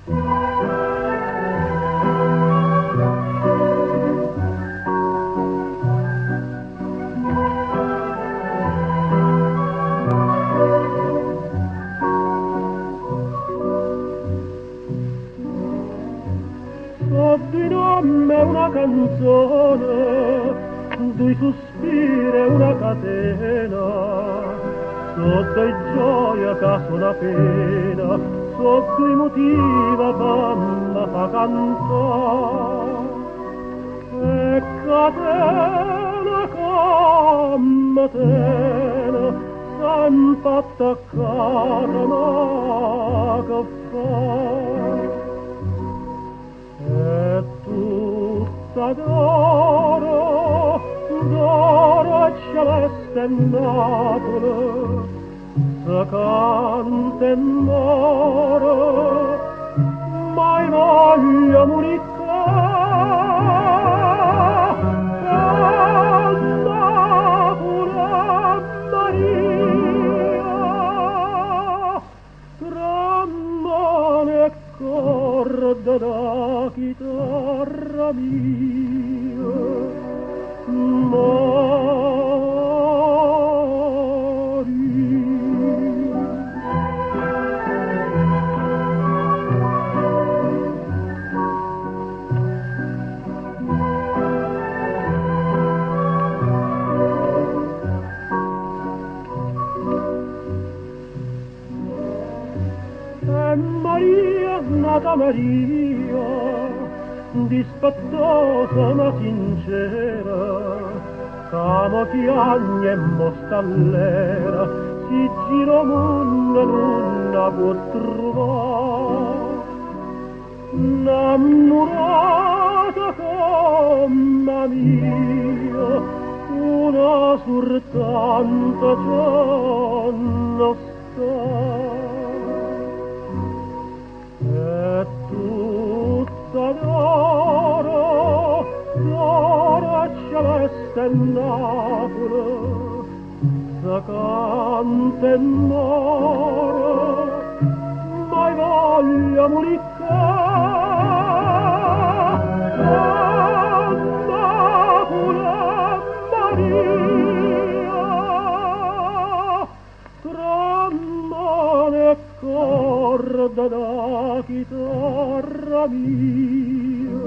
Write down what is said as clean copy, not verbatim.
Di nome una canzone, due sospiri e una catena, sotto e gioia che sono pena, sotto i motivi mamma fa cantare. E catena come tena, sempre attaccata ma che fa? E tutta d'oro, d'oro e celeste Napoli, se canta e muore, mai voglia morire. Da chitarra mia, Maria, nata Maria, dispettosa ma sincera, camo chiagna e mostallera, si gira mondo non la può trovare. Innamorata come mia, una soltanto giorno sta. E tutta d'oro, d'oro e celeste Napoli, se canta e muore, mai voglia morire. Napoli Maria, tremane corda da chitarra mia.